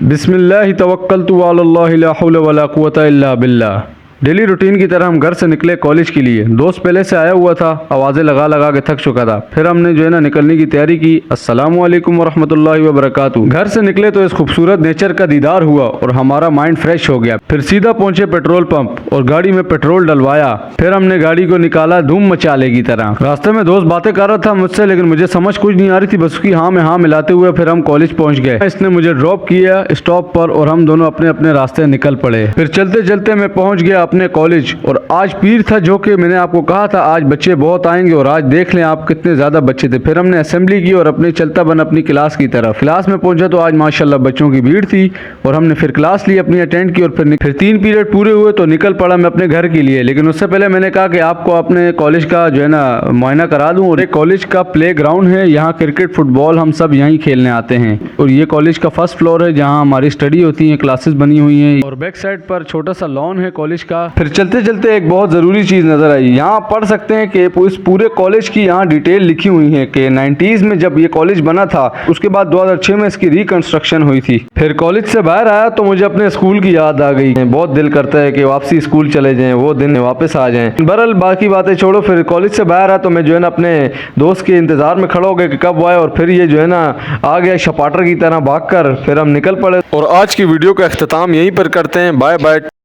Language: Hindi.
बिस्मिल्लाहि तवक्कलतु अलाल्लाहि ला हौला वला कुव्वता इल्ला बिल्लाह। डेली रूटीन की तरह हम घर से निकले कॉलेज के लिए। दोस्त पहले से आया हुआ था, आवाज़ें लगा लगा के थक चुका था। फिर हमने जो है ना निकलने की तैयारी की। अस्सलामु अलैकुम वरहमतुल्लाहि वबरकातुहू। घर से निकले तो इस खूबसूरत नेचर का दीदार हुआ और हमारा माइंड फ्रेश हो गया। फिर सीधा पहुंचे पेट्रोल पंप और गाड़ी में पेट्रोल डलवाया। फिर हमने गाड़ी को निकाला धूम मचाले की तरह। रास्ते में दोस्त बातें कर रहा था मुझसे, लेकिन मुझे समझ कुछ नहीं आ रही थी, बस उसकी हाँ में हाँ मिलाते हुए फिर हम कॉलेज पहुंच गए। इसने मुझे ड्रॉप किया स्टॉप पर और हम दोनों अपने अपने रास्ते निकल पड़े। फिर चलते चलते मैं पहुंच गया अपने कॉलेज। और आज पीर था, जो कि मैंने आपको कहा था आज बच्चे बहुत आएंगे, और आज देख लें आप कितने ज्यादा बच्चे थे। फिर हमने असेंबली की और अपने चलता बन अपनी क्लास की तरफ। क्लास में पहुंचा तो आज माशाल्लाह बच्चों की भीड़ थी और हमने फिर क्लास ली अपनी अटेंड की और फिर 3 पीरियड पूरे हुए तो निकल पड़ा मैं अपने घर के लिए। लेकिन उससे पहले मैंने कहा कि आपको अपने कॉलेज का जो है ना मुआयना करा दूं। और कॉलेज का प्ले ग्राउंड है, यहाँ क्रिकेट फुटबॉल हम सब यहीं खेलने आते हैं। और ये कॉलेज का फर्स्ट फ्लोर है जहाँ हमारी स्टडी होती है, क्लासेस बनी हुई हैं और बैक साइड पर छोटा सा लॉन है कॉलेज का। फिर चलते चलते एक बहुत ज़रूरी चीज़ नज़र आई। यहाँ पढ़ सकते हैं कि इस पूरे कॉलेज की यहाँ डिटेल लिखी हुई है कि 90s में जब ये कॉलेज बना था, उसके बाद 2006 में इसकी रिकंस्ट्रक्शन हुई थी। फिर कॉलेज से बाहर आया तो मुझे अपने स्कूल की याद आ गई। बहुत दिल करता है कि वापसी स्कूल चले जाएं, वो दिन वापस आ जाएं। बहरहाल बाकी बातें छोड़ो, फिर कॉलेज से बाहर आया तो मैं जो है ना अपने दोस्त के इंतजार में खड़ा हो गया कि कब आए, और फिर ये जो है ना आ गया शपाटर की तरह भाग कर। फिर हम निकल पड़े और आज की वीडियो का अख्ताम यहीं पर करते हैं। Bye bye.